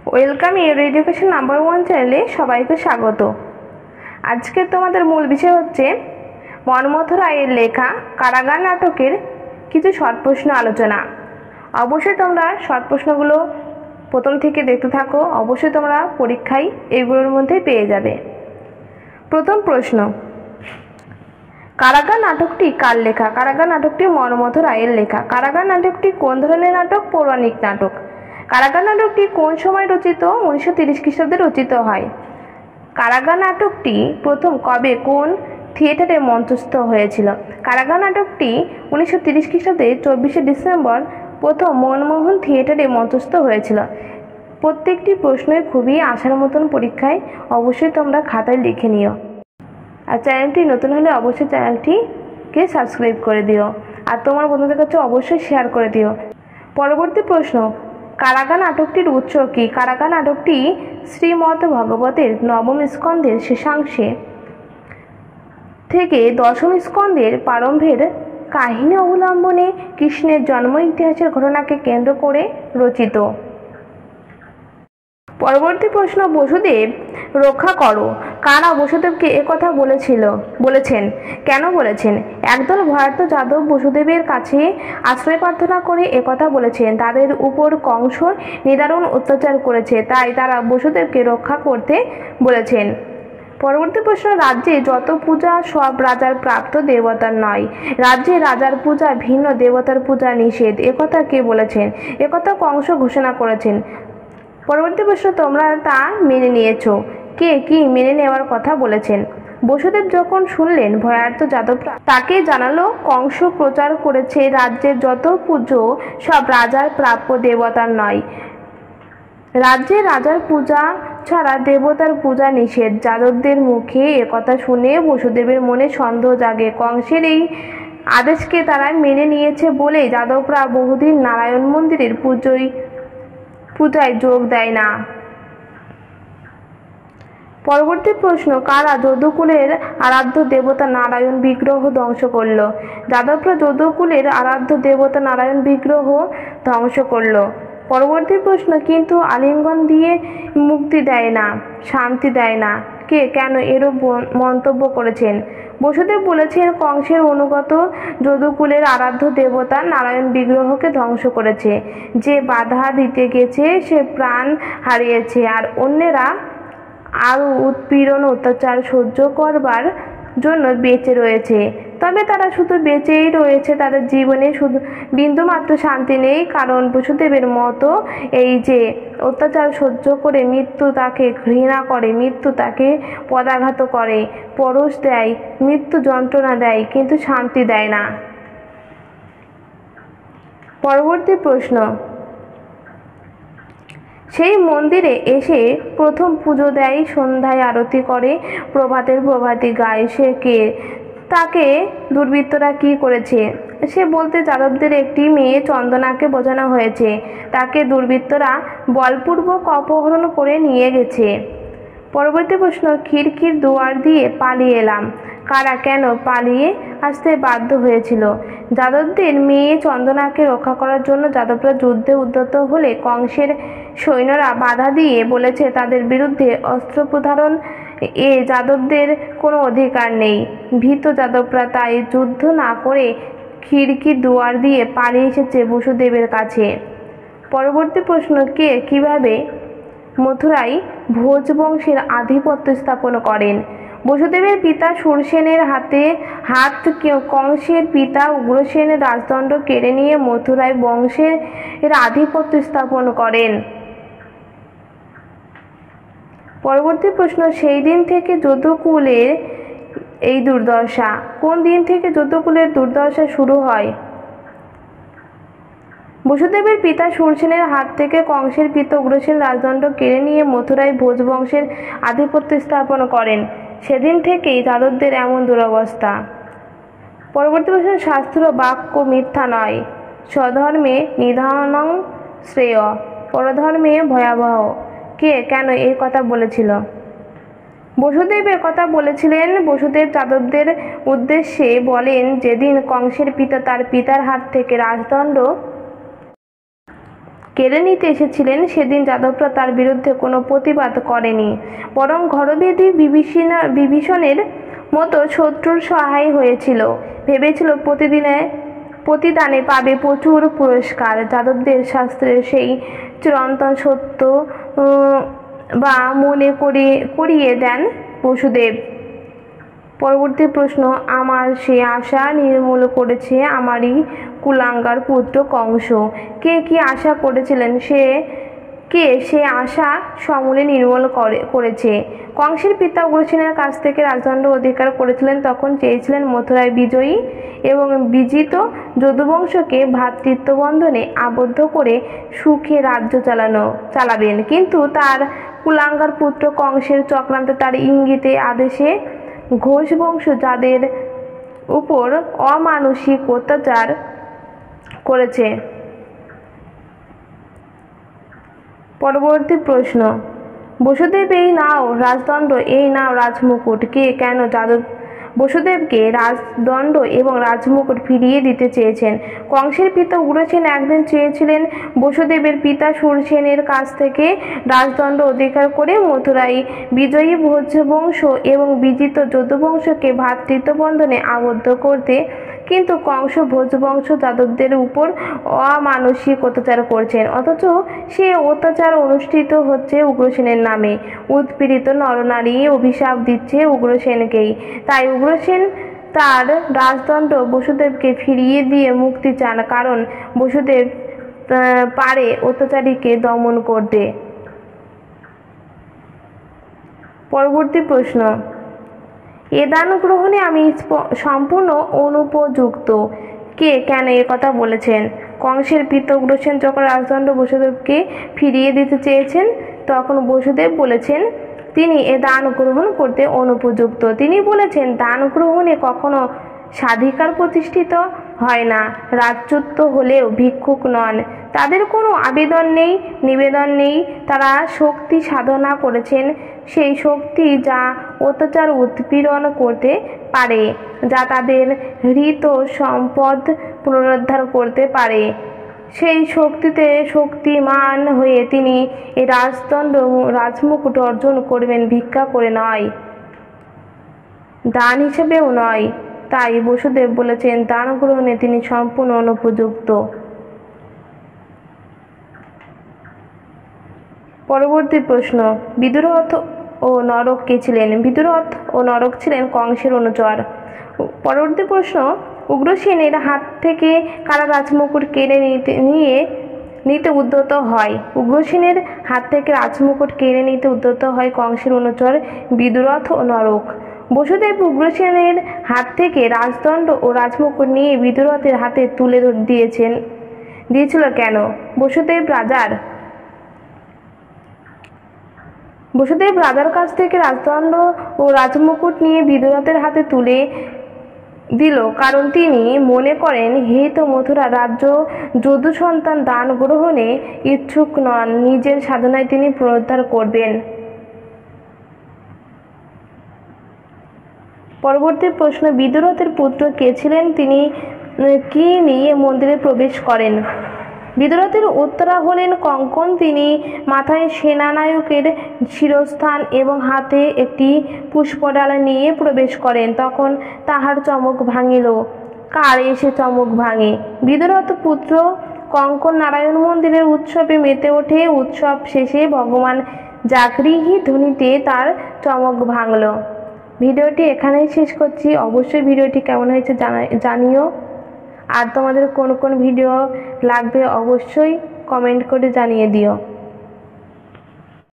Welcome your education number 1 চ্যানেলে সবাইকে স্বাগত। আজকে তোমাদের মূল বিষয় হচ্ছে মনমথ রায়ের লেখা কারাগার নাটকের কিছু শর্ট প্রশ্ন আলোচনা। অবশ্যই তোমরা শর্ট প্রশ্নগুলো প্রথম থেকে দেখতে থাকো, অবশ্যই তোমরা পরীক্ষায় এইগুলোর মধ্যেই পেয়ে যাবে। প্রথম প্রশ্ন, কারাগার নাটকটি কার লেখা? কারাগার নাটকটি মনমথ রায়ের লেখা। কারাগার নাটকটি কোন ধরনের নাটক? পৌরাণিক নাটক। কারাগার নাটকটি কোন সময় রচিত? 1930 খ্রিস্টাব্দে রচিত হয়। কারাগার নাটকটি প্রথম কবে কোন থিয়েটারে মঞ্চস্থ হয়েছিল? কারাগার নাটকটি 1930 খ্রিস্টাব্দে 24শে ডিসেম্বর প্রথম মনমোহন থিয়েটারে মঞ্চস্থ হয়েছিল। প্রত্যেকটি প্রশ্নই খুবই আসার মতন, পরীক্ষায় অবশ্যই তোমরা খাতায় লিখে নিও। আর চ্যানেলটি নতুন হলে অবশ্যই চ্যানেলটিকে সাবস্ক্রাইব করে দিও, আর তোমার বন্ধুদের কাছে অবশ্যই শেয়ার করে দিও। পরবর্তী প্রশ্ন, কারাগার নাটকটির উৎস কি? কারাগার নাটকটি শ্রীমদ্ ভগবতের নবম স্কন্ধের শেষাংশে থেকে দশম স্কন্ধের প্রারম্ভের কাহিনী অবলম্বনে কৃষ্ণের জন্ম ইতিহাসের ঘটনাকে কেন্দ্র করে রচিত। পরবর্তী প্রশ্ন, বসুদেব রক্ষা করো কারা বসুদেবকে একথা বলেছেন? কেন বলেছেন? একদল ভয়ার্ত যাদব বসুদেবের কাছে আশ্রয় প্রার্থনা করে একথা বলেছেন। তাদের উপর কংস নিদারুণ অত্যাচার করেছে, তাই তারা বসুদেবকে রক্ষা করতে বলেছেন। পরবর্তী প্রশ্ন, রাজ্যে যত পূজা সব রাজার প্রাপ্ত, দেবতার নয়। রাজ্যে রাজার পূজা ভিন্ন, দেবতার পূজা নিষেধ, একথা কে বলেছেন? একথা কংস ঘোষণা করেছেন। পরবর্তী প্রশ্ন, তোমরা তা মেনে নিয়েছো, কে কি মেনে নেওয়ার কথা বলেছেন? বসুদেব যখন শুনলেন ভয়ার্ত যাদবরা তাকে জানালো কংস প্রচার করেছে রাজ্যের যত পুজো সব রাজার প্রাপ্য, দেবতার নয়। রাজ্যে রাজার পূজা ছাড়া দেবতার পূজা নিষেধ। যাদবদের মুখে একথা শুনে বসুদেবের মনে সন্দেহ জাগে। কংসের এই আদেশকে তারা মেনে নিয়েছে বলেই যাদবরা বহুদিন নারায়ণ মন্দিরের পূজায় যোগ দেয় না। পরবর্তী প্রশ্ন, কারা যদুকুলের আরাধ্য দেবতা নারায়ণ বিগ্রহ ধ্বংস করল? যাদবরা যদুকুলের আরাধ্য দেবতা নারায়ণ বিগ্রহ ধ্বংস করল। পরবর্তী প্রশ্ন, কিন্তু আলিঙ্গন দিয়ে মুক্তি দেয় না, শান্তি দেয় না, কে কেন এরূপ মন্তব্য করেছেন? বসুদেব বলেছেন কংসের অনুগত যদুকুলের আরাধ্য দেবতা নারায়ণ বিগ্রহকে ধ্বংস করেছে। যে বাধা দিতে গেছে সে প্রাণ হারিয়েছে, আর অন্যেরা আরও উৎপীড়ন অত্যাচার সহ্য করবার জন্য বেঁচে রয়েছে। তবে তারা শুধু বেঁচেই রয়েছে, তাদের জীবনে শুধু বিন্দুমাত্র শান্তি নেই। কারণ বসুদেবের মতো এই যে অত্যাচার সহ্য করে মৃত্যু তাকে ঘৃণা করে, মৃত্যু তাকে পদাঘাত করে, পরশ দেয়, মৃত্যু যন্ত্রণা দেয়, কিন্তু শান্তি দেয় না। পরবর্তী প্রশ্ন, সেই মন্দিরে এসে প্রথম পুজো দেয়, সন্ধ্যায় আরতি করে, প্রভাতের প্রভাতী গায়, সে কে? তাকে দুর্বৃত্তরা কি করেছে? সে বলতে যাদবদের একটি মেয়ে চন্দনাকে বোঝানো হয়েছে। তাকে দুর্বৃত্তরা বলপূর্বক অপহরণ করে নিয়ে গেছে। পরবর্তী প্রশ্ন, খিড়কির দুয়ার দিয়ে পালিয়ে এলাম, কারা কেন পালিয়ে আসতে বাধ্য হয়েছিল? যাদবদের মেয়ে চন্দনাকে রক্ষা করার জন্য যাদবরা যুদ্ধে উদ্যত হলে কংসের সৈন্যরা বাধা দিয়ে বলেছে তাদের বিরুদ্ধে অস্ত্র প্রধারণ এ যাদবদের কোনো অধিকার নেই। ভীত যাদবরা তাই যুদ্ধ না করে খিড়কির দুয়ার দিয়ে পালিয়ে এসেছে বসুদেবের কাছে। পরবর্তী প্রশ্ন, কে কিভাবে মথুরায় ভোজ বংশের আধিপত্য স্থাপন করেন? বসুদেবের পিতা সুরসেনের হাত কংসের পিতা উগ্রসেন রাজদণ্ড কেড়ে নিয়ে মথুরায় বংশের আধিপত্য স্থাপন করেন। পরবর্তী প্রশ্ন, সেই দিন থেকে যদুকুলের এই দুর্দশা। কোন দিন থেকে যদুকুলের দুর্দশা শুরু হয়? বসুদেবের পিতা সুরসেনের হাত থেকে কংসের পিতা উগ্রসেন রাজদণ্ড কেড়ে নিয়ে মথুরায় ভোজ বংশের আধিপত্য স্থাপন করেন, সেদিন থেকেই যাদবদের এমন দুরবস্থা। পরবর্তী প্রশ্ন, শাস্ত্র বাক্য মিথ্যা নয়, স্বধর্মে নিধনং শ্রেয়, পরধর্মে ভয়াবহ, কে কেন এই কথা বলেছিল? বসুদেব কথা বলেছিলেন। বসুদেব যাদবদের উদ্দেশ্যে বলেন, যেদিন কংসের পিতা তার পিতার হাত থেকে রাজদণ্ড কেড়ে নিতে এসেছিলেন, সেদিন যাদবরা তার বিরুদ্ধে কোনো প্রতিবাদ করেনি, বরং ঘরবেদি বিভীষণের মতো শত্রুর সহায় হয়েছিল। ভেবেছিল প্রতিদানে পাবে প্রচুর পুরস্কার। যাদবদের শাস্ত্রের সেই চিরন্তন সত্য বা মনে করিয়ে দেন বসুদেব। পরবর্তী প্রশ্ন, আমার সে আশা নির্মূল করেছে আমারই কুলাঙ্গার পুত্র কংস। কে কি আশা করেছিলেন, সে আশা সমূলে নির্মূল করেছে। কংসের পিতা উগ্রসেনের কাছ থেকে রাজদণ্ড অধিকার করেছিলেন, তখন চেয়েছিলেন মথুরায় বিজয়ী এবং বিজিত যদুবংশকে ভ্রাতৃত্ববন্ধনে আবদ্ধ করে সুখে রাজ্য চালাবেন। কিন্তু তার কুলাঙ্গার পুত্র কংসের চক্রান্তে, তার ইঙ্গিতে আদেশে ঘোষ বংশ যাদের উপর অমানসিক অত্যাচার করেছে। পরবর্তী প্রশ্ন, বসুদেব এই নাও রাজদণ্ড, এই নাও রাজমুকুট। কে কেন বসুদেবকে রাজদণ্ড এবং রাজমুকুট ফিরিয়ে দিতে চেয়েছেন? কংসের পিতা উগ্রসেন একদিন চেয়েছিলেন বসুদেবের পিতা শূরসেনের কাছ থেকে রাজদণ্ড অধিকার করে মথুরায় বিজয়ী ভোজবংশ এবং বিজিত যদুবংশকে ভ্রাতৃত্ববন্ধনে আবদ্ধ করতে। কিন্তু কংস ভোজবংশ যাদবদের উপর অমানসিক অত্যাচার করছেন, অথচ সে অত্যাচার অনুষ্ঠিত হচ্ছে উগ্রসেনের নামে। উৎপীড়িত নরনারী অভিশাপ দিচ্ছে উগ্রসেনকেই। তাই উগ্রসেন তার রাজদণ্ড বসুদেবকে ফিরিয়ে দিয়ে মুক্তি চান, কারণ বসুদেব পারে অত্যাচারীকে দমন করতে। পরবর্তী প্রশ্ন, এ দান গ্রহণে আমি সম্পূর্ণ অনুপযুক্ত। কে কেন এ কথা বলেছেন? কংসের পিতা উগ্রসেন যখন রাজদণ্ড বসুদেবকে ফিরিয়ে দিতে চেয়েছেন, তখন বসুদেব বলেছেন তিনি এ দান গ্রহণ করতে অনুপযুক্ত। তিনি বলেছেন, দান গ্রহণে কখনো স্বাধিকার প্রতিষ্ঠিত হয় না। রাজচ্যুত হলেও ভিক্ষুক নন, তাদের কোনো নিবেদন নেই। তারা শক্তি সাধনা করেছেন, সেই শক্তি যা অত্যাচার উৎপীড়ন করতে পারে, যা তাদের হৃত সম্পদ পুনরুদ্ধার করতে পারে। সেই শক্তিতে শক্তিমান হয়ে তিনি এই রাজদণ্ড রাজমুকুট অর্জন করবেন, ভিক্ষা করে নয়, দান হিসেবেও নয়। তাই বসুদেব বলেছেন দান গ্রহণে তিনি সম্পূর্ণ অনুপযুক্ত। পরবর্তী প্রশ্ন, বিদুরথ ও নরক কে ছিলেন? বিদুরথ ও নরক ছিলেন কংসের অনুচর। পরবর্তী প্রশ্ন, উগ্রসেনের হাত থেকে কারা রাজমুকুট কেড়ে নিতে উদ্যত হয়? উগ্রসেনের হাত থেকে রাজমুকুট কেড়ে নিতে উদ্যত হয় কংসের অনুচর বিদুরথ ও নরক। বসুদেব উগ্রসেনের হাত থেকে রাজদণ্ড ও রাজমুকুট নিয়ে বিদুরথের হাতে তুলে দিয়েছিল কেন? বসুদেব রাজার কাছ থেকে রাজদণ্ড ও রাজমুকুট নিয়ে বিদুরথের হাতে তুলে দিল কারণ তিনি মনে করেন হেত মথুরা রাজ্য যদু সন্তান দান গ্রহণে ইচ্ছুক নন, নিজের সাধনায় তিনি পুনরুদ্ধার করবেন। পরবর্তী প্রশ্ন, বিদুরথের পুত্র কে ছিলেন? তিনি কি নিয়ে মন্দিরে প্রবেশ করেন? বিদুরথের উত্তরা হলেন কঙ্কন। তিনি মাথায় সেনানায়কের শিরস্থান এবং হাতে একটি পুষ্পডালা নিয়ে প্রবেশ করেন। তখন তাহার চমক ভাঙিল। কার এসে চমক ভাঙে? বিদুরথ পুত্র কঙ্কন নারায়ণ মন্দিরের উৎসবে মেতে ওঠে। উৎসব শেষে ভগবান জাগৃহী ধ্বনিতে তার চমক ভাঙল। ভিডিওটি এখানেই শেষ করছি। অবশ্যই ভিডিওটি কেমন হয়েছে জানিও। আর তোমাদের কোন কোন ভিডিও লাগবে অবশ্যই কমেন্ট করে জানিয়ে দিও।